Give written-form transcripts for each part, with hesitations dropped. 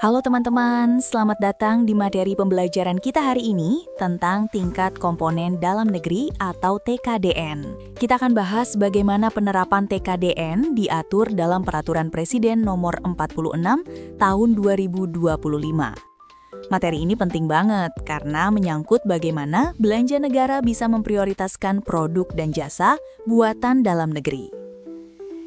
Halo teman-teman, selamat datang di materi pembelajaran kita hari ini tentang tingkat komponen dalam negeri atau TKDN. Kita akan bahas bagaimana penerapan TKDN diatur dalam Peraturan Presiden Nomor 46 Tahun 2025. Materi ini penting banget karena menyangkut bagaimana belanja negara bisa memprioritaskan produk dan jasa buatan dalam negeri.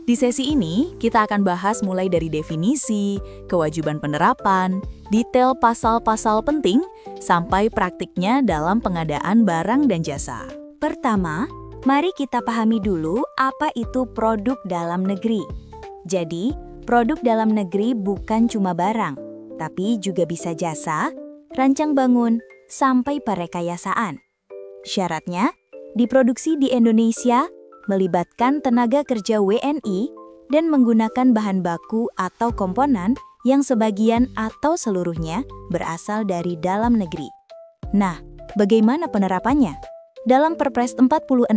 Di sesi ini, kita akan bahas mulai dari definisi, kewajiban penerapan, detail pasal-pasal penting, sampai praktiknya dalam pengadaan barang dan jasa. Pertama, mari kita pahami dulu apa itu produk dalam negeri. Jadi, produk dalam negeri bukan cuma barang, tapi juga bisa jasa, rancang bangun, sampai perekayasaan. Syaratnya, diproduksi di Indonesia, melibatkan tenaga kerja WNI, dan menggunakan bahan baku atau komponen yang sebagian atau seluruhnya berasal dari dalam negeri. Nah, bagaimana penerapannya? Dalam Perpres 46,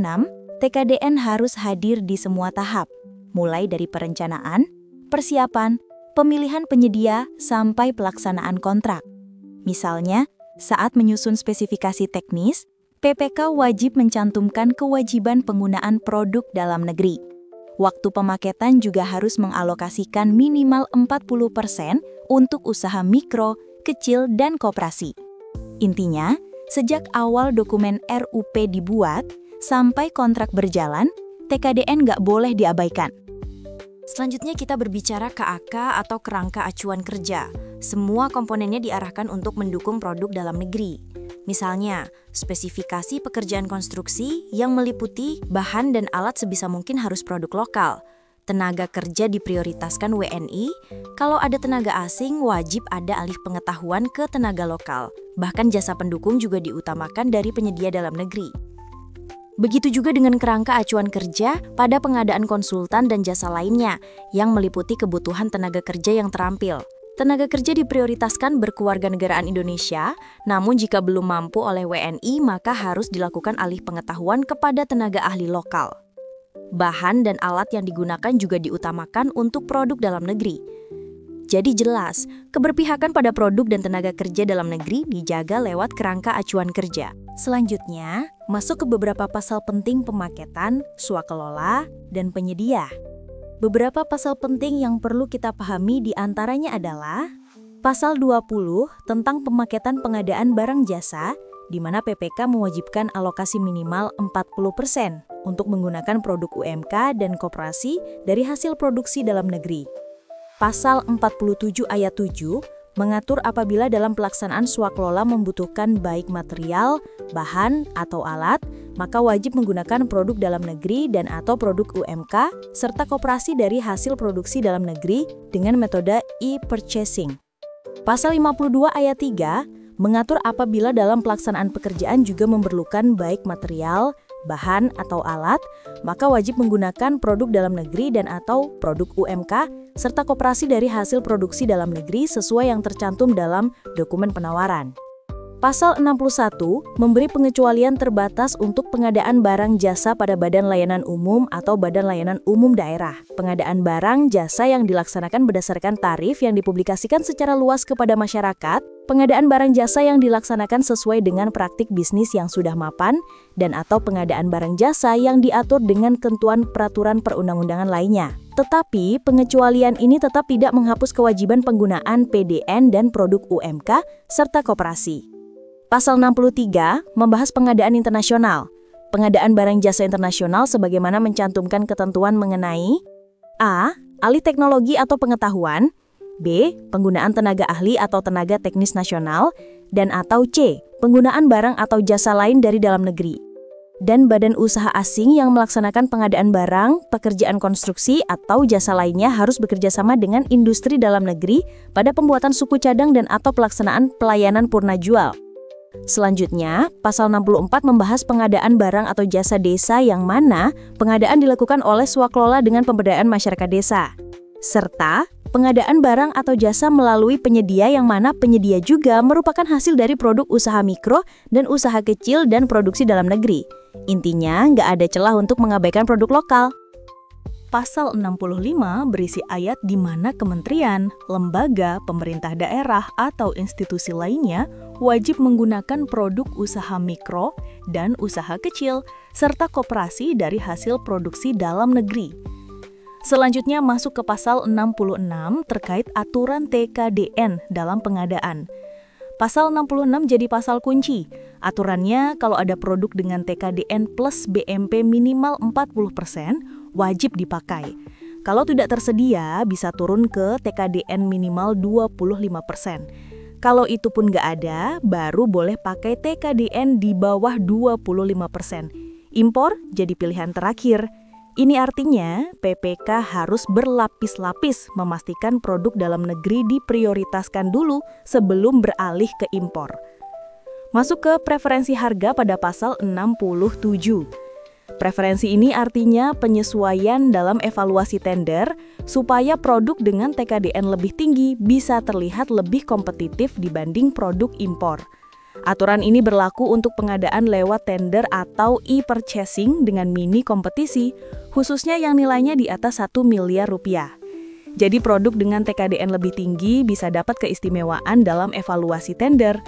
TKDN harus hadir di semua tahap, mulai dari perencanaan, persiapan, pemilihan penyedia, sampai pelaksanaan kontrak. Misalnya, saat menyusun spesifikasi teknis, PPK wajib mencantumkan kewajiban penggunaan produk dalam negeri. Waktu pemaketan juga harus mengalokasikan minimal 40% untuk usaha mikro, kecil, dan koperasi. Intinya, sejak awal dokumen RUP dibuat, sampai kontrak berjalan, TKDN nggak boleh diabaikan. Selanjutnya kita berbicara KAK atau kerangka acuan kerja. Semua komponennya diarahkan untuk mendukung produk dalam negeri. Misalnya, spesifikasi pekerjaan konstruksi yang meliputi bahan dan alat sebisa mungkin harus produk lokal. Tenaga kerja diprioritaskan WNI, kalau ada tenaga asing wajib ada alih pengetahuan ke tenaga lokal. Bahkan jasa pendukung juga diutamakan dari penyedia dalam negeri. Begitu juga dengan kerangka acuan kerja pada pengadaan konsultan dan jasa lainnya yang meliputi kebutuhan tenaga kerja yang terampil. Tenaga kerja diprioritaskan berkewarganegaraan Indonesia, namun jika belum mampu oleh WNI maka harus dilakukan alih pengetahuan kepada tenaga ahli lokal. Bahan dan alat yang digunakan juga diutamakan untuk produk dalam negeri. Jadi jelas, keberpihakan pada produk dan tenaga kerja dalam negeri dijaga lewat kerangka acuan kerja. Selanjutnya, masuk ke beberapa pasal penting pemaketan, swakelola, dan penyedia. Beberapa pasal penting yang perlu kita pahami diantaranya adalah Pasal 20 tentang pemaketan pengadaan barang jasa, di mana PPK mewajibkan alokasi minimal 40% untuk menggunakan produk UMK dan koperasi dari hasil produksi dalam negeri. Pasal 47 ayat 7 mengatur apabila dalam pelaksanaan swakelola membutuhkan baik material, bahan, atau alat, maka wajib menggunakan produk dalam negeri dan atau produk UMK, serta koperasi dari hasil produksi dalam negeri dengan metode e-purchasing. Pasal 52 ayat 3 mengatur apabila dalam pelaksanaan pekerjaan juga memerlukan baik material, bahan, atau alat, maka wajib menggunakan produk dalam negeri dan atau produk UMK, serta koperasi dari hasil produksi dalam negeri sesuai yang tercantum dalam dokumen penawaran. Pasal 61 memberi pengecualian terbatas untuk pengadaan barang jasa pada Badan Layanan Umum atau Badan Layanan Umum Daerah. Pengadaan barang jasa yang dilaksanakan berdasarkan tarif yang dipublikasikan secara luas kepada masyarakat, pengadaan barang jasa yang dilaksanakan sesuai dengan praktik bisnis yang sudah mapan, dan atau pengadaan barang jasa yang diatur dengan ketentuan peraturan perundang-undangan lainnya. Tetapi, pengecualian ini tetap tidak menghapus kewajiban penggunaan PDN dan produk UMK serta koperasi. Pasal 63 membahas pengadaan internasional. Pengadaan barang jasa internasional sebagaimana mencantumkan ketentuan mengenai A. Alih teknologi atau pengetahuan, B. Penggunaan tenaga ahli atau tenaga teknis nasional, dan atau C. Penggunaan barang atau jasa lain dari dalam negeri. Dan badan usaha asing yang melaksanakan pengadaan barang, pekerjaan konstruksi, atau jasa lainnya harus bekerja sama dengan industri dalam negeri pada pembuatan suku cadang dan atau pelaksanaan pelayanan purna jual. Selanjutnya, Pasal 64 membahas pengadaan barang atau jasa desa yang mana pengadaan dilakukan oleh swakelola dengan pemberdayaan masyarakat desa. Serta pengadaan barang atau jasa melalui penyedia yang mana penyedia juga merupakan hasil dari produk usaha mikro dan usaha kecil dan produksi dalam negeri. Intinya, nggak ada celah untuk mengabaikan produk lokal. Pasal 65 berisi ayat di mana kementerian, lembaga, pemerintah daerah, atau institusi lainnya wajib menggunakan produk usaha mikro dan usaha kecil, serta koperasi dari hasil produksi dalam negeri. Selanjutnya masuk ke pasal 66 terkait aturan TKDN dalam pengadaan. Pasal 66 jadi pasal kunci. Aturannya kalau ada produk dengan TKDN plus BMP minimal 40%, wajib dipakai. Kalau tidak tersedia, bisa turun ke TKDN minimal 25%. Kalau itu pun nggak ada, baru boleh pakai TKDN di bawah 25%. Impor jadi pilihan terakhir. Ini artinya PPK harus berlapis-lapis memastikan produk dalam negeri diprioritaskan dulu sebelum beralih ke impor. Masuk ke preferensi harga pada pasal 67. Preferensi ini artinya penyesuaian dalam evaluasi tender supaya produk dengan TKDN lebih tinggi bisa terlihat lebih kompetitif dibanding produk impor. Aturan ini berlaku untuk pengadaan lewat tender atau e-purchasing dengan mini kompetisi, khususnya yang nilainya di atas 1 miliar rupiah. Jadi produk dengan TKDN lebih tinggi bisa dapat keistimewaan dalam evaluasi tender.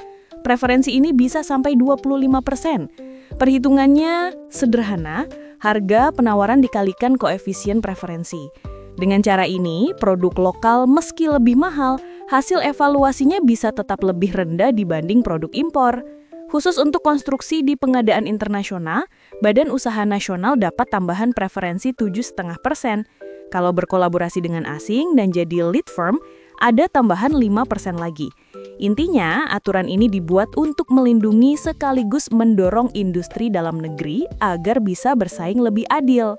Preferensi ini bisa sampai 25%. Perhitungannya sederhana, harga penawaran dikalikan koefisien preferensi. Dengan cara ini, produk lokal meski lebih mahal, hasil evaluasinya bisa tetap lebih rendah dibanding produk impor. Khusus untuk konstruksi di pengadaan internasional, Badan Usaha Nasional dapat tambahan preferensi 7,5%. Kalau berkolaborasi dengan asing dan jadi lead firm, ada tambahan 5% lagi. Intinya, aturan ini dibuat untuk melindungi sekaligus mendorong industri dalam negeri agar bisa bersaing lebih adil.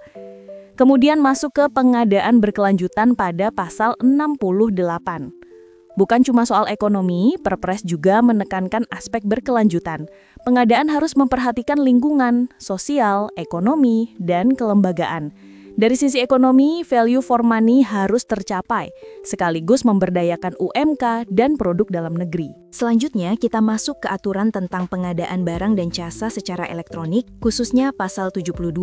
Kemudian masuk ke pengadaan berkelanjutan pada pasal 68. Bukan cuma soal ekonomi, Perpres juga menekankan aspek berkelanjutan. Pengadaan harus memperhatikan lingkungan, sosial, ekonomi, dan kelembagaan. Dari sisi ekonomi, value for money harus tercapai, sekaligus memberdayakan UMK dan produk dalam negeri. Selanjutnya, kita masuk ke aturan tentang pengadaan barang dan jasa secara elektronik, khususnya pasal 72.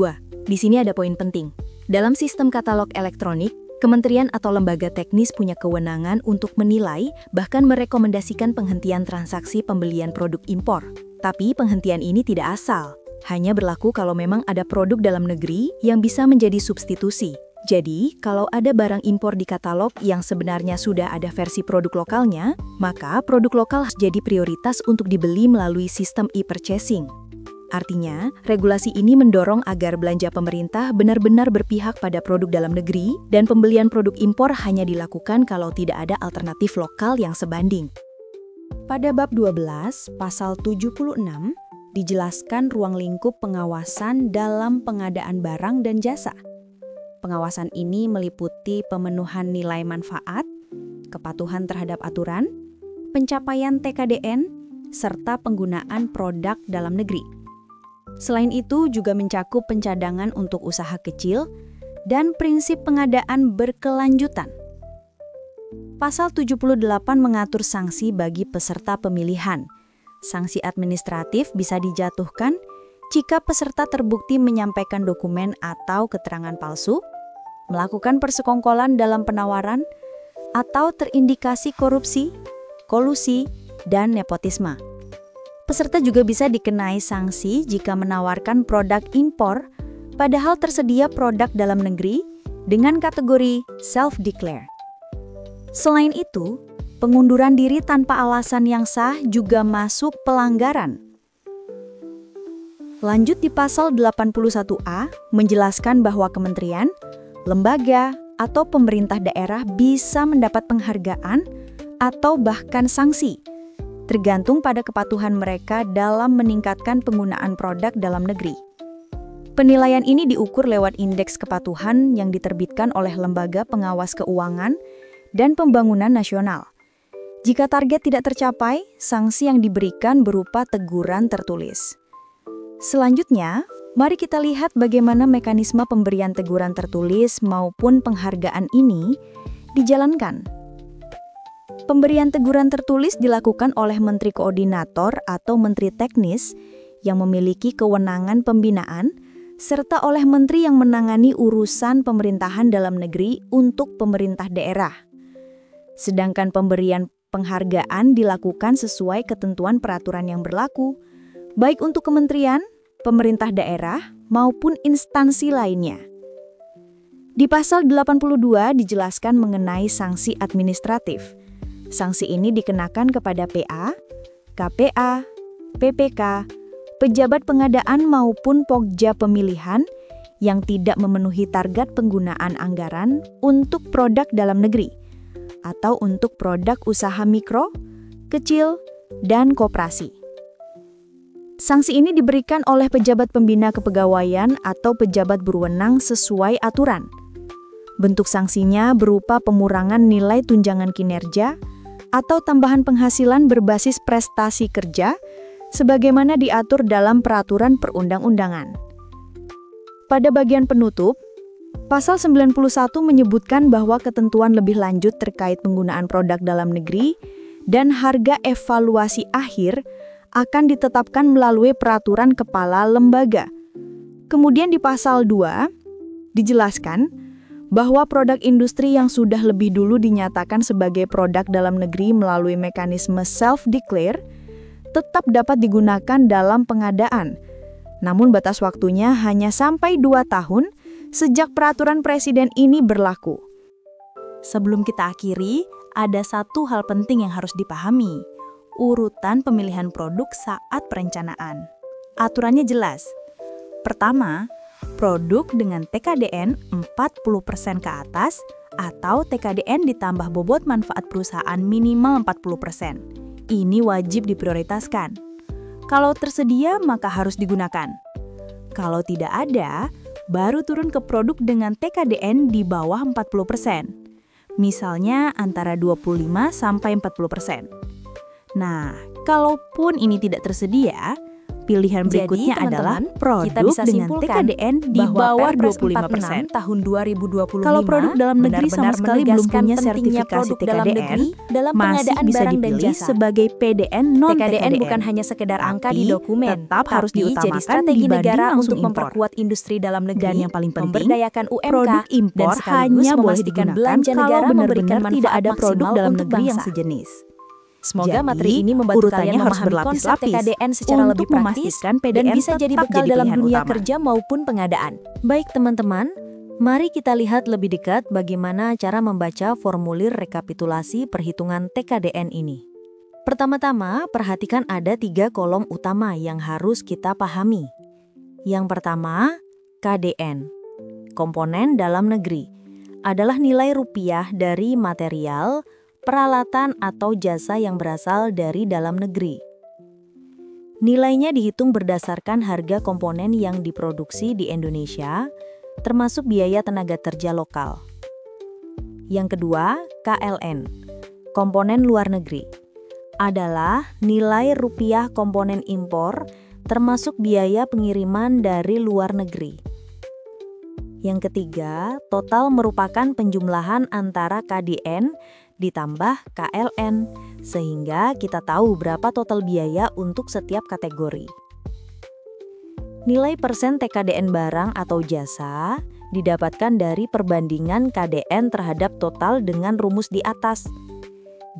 Di sini ada poin penting. Dalam sistem katalog elektronik, kementerian atau lembaga teknis punya kewenangan untuk menilai, bahkan merekomendasikan penghentian transaksi pembelian produk impor. Tapi penghentian ini tidak asal. Hanya berlaku kalau memang ada produk dalam negeri yang bisa menjadi substitusi. Jadi, kalau ada barang impor di katalog yang sebenarnya sudah ada versi produk lokalnya, maka produk lokal harus jadi prioritas untuk dibeli melalui sistem e-purchasing. Artinya, regulasi ini mendorong agar belanja pemerintah benar-benar berpihak pada produk dalam negeri dan pembelian produk impor hanya dilakukan kalau tidak ada alternatif lokal yang sebanding. Pada bab 12, pasal 76, dijelaskan ruang lingkup pengawasan dalam pengadaan barang dan jasa. Pengawasan ini meliputi pemenuhan nilai manfaat, kepatuhan terhadap aturan, pencapaian TKDN, serta penggunaan produk dalam negeri. Selain itu juga mencakup pencadangan untuk usaha kecil dan prinsip pengadaan berkelanjutan. Pasal 78 mengatur sanksi bagi peserta pemilihan. Sanksi administratif bisa dijatuhkan jika peserta terbukti menyampaikan dokumen atau keterangan palsu, melakukan persekongkolan dalam penawaran, atau terindikasi korupsi, kolusi, dan nepotisme. Peserta juga bisa dikenai sanksi jika menawarkan produk impor, padahal tersedia produk dalam negeri dengan kategori self-declare. Selain itu, pengunduran diri tanpa alasan yang sah juga masuk pelanggaran. Lanjut di pasal 81A menjelaskan bahwa kementerian, lembaga, atau pemerintah daerah bisa mendapat penghargaan atau bahkan sanksi, tergantung pada kepatuhan mereka dalam meningkatkan penggunaan produk dalam negeri. Penilaian ini diukur lewat indeks kepatuhan yang diterbitkan oleh Lembaga Pengawas Keuangan dan Pembangunan Nasional. Jika target tidak tercapai, sanksi yang diberikan berupa teguran tertulis. Selanjutnya, mari kita lihat bagaimana mekanisme pemberian teguran tertulis maupun penghargaan ini dijalankan. Pemberian teguran tertulis dilakukan oleh Menteri Koordinator atau Menteri Teknis yang memiliki kewenangan pembinaan serta oleh menteri yang menangani urusan pemerintahan dalam negeri untuk pemerintah daerah. Sedangkan pemberian penghargaan dilakukan sesuai ketentuan peraturan yang berlaku, baik untuk kementerian, pemerintah daerah, maupun instansi lainnya. Di pasal 82 dijelaskan mengenai sanksi administratif. Sanksi ini dikenakan kepada PA, KPA, PPK, pejabat pengadaan maupun pokja pemilihan yang tidak memenuhi target penggunaan anggaran untuk produk dalam negeri atau untuk produk usaha mikro, kecil, dan koperasi. Sanksi ini diberikan oleh pejabat pembina kepegawaian atau pejabat berwenang sesuai aturan. Bentuk sanksinya berupa pengurangan nilai tunjangan kinerja atau tambahan penghasilan berbasis prestasi kerja sebagaimana diatur dalam peraturan perundang-undangan. Pada bagian penutup, Pasal 91 menyebutkan bahwa ketentuan lebih lanjut terkait penggunaan produk dalam negeri dan harga evaluasi akhir akan ditetapkan melalui peraturan kepala lembaga. Kemudian di pasal 2, dijelaskan bahwa produk industri yang sudah lebih dulu dinyatakan sebagai produk dalam negeri melalui mekanisme self-declare tetap dapat digunakan dalam pengadaan. Namun batas waktunya hanya sampai 2 tahun sejak peraturan presiden ini berlaku. Sebelum kita akhiri, ada satu hal penting yang harus dipahami. Urutan pemilihan produk saat perencanaan. Aturannya jelas. Pertama, produk dengan TKDN 40% ke atas atau TKDN ditambah bobot manfaat perusahaan minimal 40%. Ini wajib diprioritaskan. Kalau tersedia, maka harus digunakan. Kalau tidak ada, baru turun ke produk dengan TKDN di bawah 40%. Misalnya antara 25 sampai 40%. Nah, kalaupun ini tidak tersedia, pilihan berikutnya adalah produk kita bisa dengan TKDN di bawah 25% tahun 2025. Kalau produk dalam negeri sama sekali belum punya sertifikasi TKDN, dalam masih pengadaan bisa barang dan dipilih jasa. sebagai PDN non-TKDN. TKDN bukan hanya sekedar angka di dokumen, tetap harus tapi diutamakan jadi strategi dibanding negara langsung untuk impor. memperkuat industri dalam negeri, Dan yang paling penting, memberdayakan UMK, produk dan impor sekaligus hanya boleh memastikan digunakan belanja kalau negara memberikan benar-benar tidak manfaat ada produk maksimal dalam untuk negeri yang bangsa. sejenis. Semoga Jadi, materi ini membantu urutannya kalian harus memahami konsep berlapis-lapis TKDN secara untuk lebih praktis memastikan dan PDN bisa jadi tetap bekal jadi dalam pilihan dunia utama. kerja maupun pengadaan. Baik teman-teman, mari kita lihat lebih dekat bagaimana cara membaca formulir rekapitulasi perhitungan TKDN ini. Pertama-tama, perhatikan ada 3 kolom utama yang harus kita pahami. Yang pertama, KDN, komponen dalam negeri, adalah nilai rupiah dari material, peralatan atau jasa yang berasal dari dalam negeri. Nilainya dihitung berdasarkan harga komponen yang diproduksi di Indonesia, termasuk biaya tenaga kerja lokal. Yang kedua, KLN, komponen luar negeri, adalah nilai rupiah komponen impor, termasuk biaya pengiriman dari luar negeri. Yang ketiga, total merupakan penjumlahan antara KDN ditambah KLN, sehingga kita tahu berapa total biaya untuk setiap kategori. Nilai persen TKDN barang atau jasa didapatkan dari perbandingan KDN terhadap total dengan rumus di atas.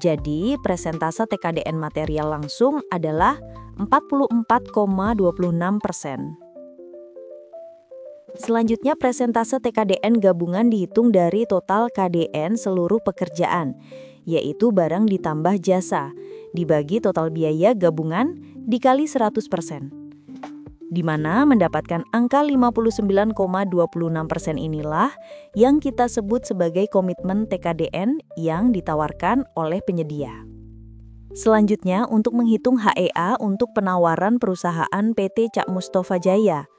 Jadi, persentase TKDN material langsung adalah 44,26%. Selanjutnya, persentase TKDN gabungan dihitung dari total KDN seluruh pekerjaan, yaitu barang ditambah jasa, dibagi total biaya gabungan dikali 100%. Di mana mendapatkan angka 59,26% inilah yang kita sebut sebagai komitmen TKDN yang ditawarkan oleh penyedia. Selanjutnya, untuk menghitung HEA untuk penawaran perusahaan PT Cak Mustafa Jaya.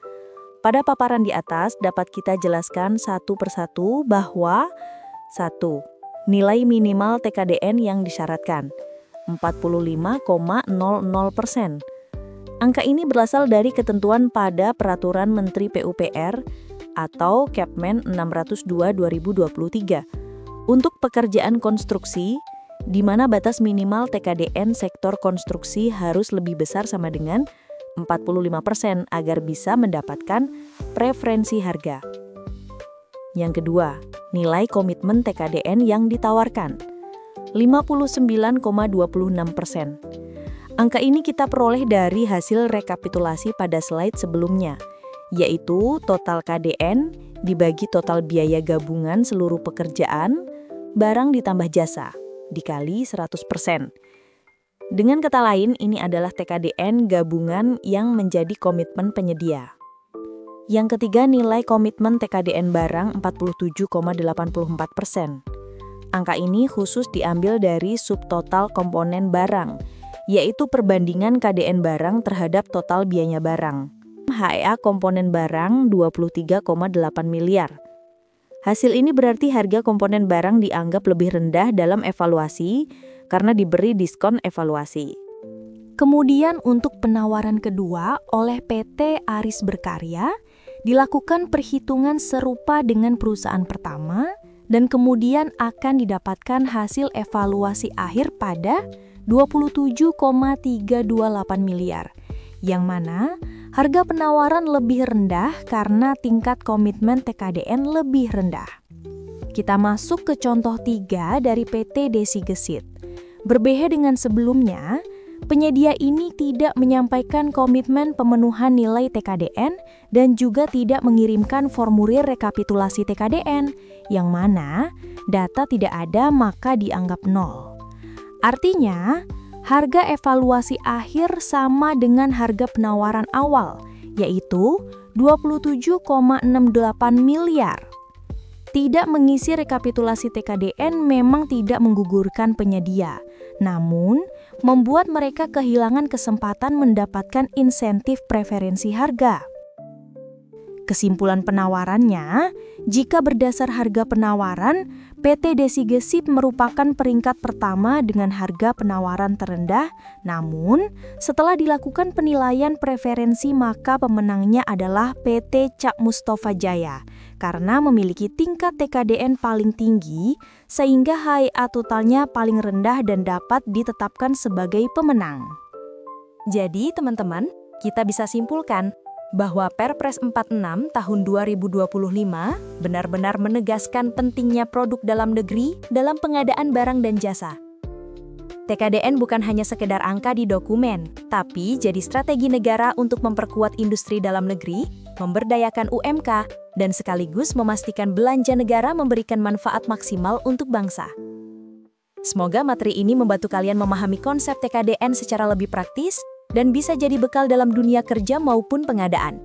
Pada paparan di atas dapat kita jelaskan satu persatu bahwa 1. Nilai minimal TKDN yang disyaratkan 45,00%. Angka ini berasal dari ketentuan pada Peraturan Menteri PUPR atau Kepmen 602/2023 untuk pekerjaan konstruksi, di mana batas minimal TKDN sektor konstruksi harus lebih besar sama dengan 45% agar bisa mendapatkan preferensi harga. Yang kedua, nilai komitmen TKDN yang ditawarkan, 59,26%. Angka ini kita peroleh dari hasil rekapitulasi pada slide sebelumnya, yaitu total KDN dibagi total biaya gabungan seluruh pekerjaan, barang ditambah jasa, dikali 100%. Dengan kata lain, ini adalah TKDN gabungan yang menjadi komitmen penyedia. Yang ketiga, nilai komitmen TKDN barang 47,84%. Angka ini khusus diambil dari subtotal komponen barang, yaitu perbandingan KDN barang terhadap total biaya barang. HEA komponen barang 23,8 miliar. Hasil ini berarti harga komponen barang dianggap lebih rendah dalam evaluasi karena diberi diskon evaluasi. Kemudian untuk penawaran kedua oleh PT Aris Berkarya, dilakukan perhitungan serupa dengan perusahaan pertama dan kemudian akan didapatkan hasil evaluasi akhir pada 27,328 miliar, yang mana harga penawaran lebih rendah karena tingkat komitmen TKDN lebih rendah. Kita masuk ke contoh 3 dari PT Desi Gesit. Berbeda dengan sebelumnya, penyedia ini tidak menyampaikan komitmen pemenuhan nilai TKDN dan juga tidak mengirimkan formulir rekapitulasi TKDN, yang mana data tidak ada maka dianggap nol. Artinya, harga evaluasi akhir sama dengan harga penawaran awal, yaitu 27,68 miliar. Tidak mengisi rekapitulasi TKDN memang tidak menggugurkan penyedia, namun membuat mereka kehilangan kesempatan mendapatkan insentif preferensi harga. Kesimpulan penawarannya, jika berdasar harga penawaran, PT Desi Gesit merupakan peringkat pertama dengan harga penawaran terendah, namun setelah dilakukan penilaian preferensi maka pemenangnya adalah PT Cak Mustafa Jaya, karena memiliki tingkat TKDN paling tinggi sehingga HEA totalnya paling rendah dan dapat ditetapkan sebagai pemenang. Jadi teman-teman, kita bisa simpulkan bahwa Perpres 46 tahun 2025 benar-benar menegaskan pentingnya produk dalam negeri dalam pengadaan barang dan jasa. TKDN bukan hanya sekedar angka di dokumen, tapi jadi strategi negara untuk memperkuat industri dalam negeri, memberdayakan UMK, dan sekaligus memastikan belanja negara memberikan manfaat maksimal untuk bangsa. Semoga materi ini membantu kalian memahami konsep TKDN secara lebih praktis dan bisa jadi bekal dalam dunia kerja maupun pengadaan.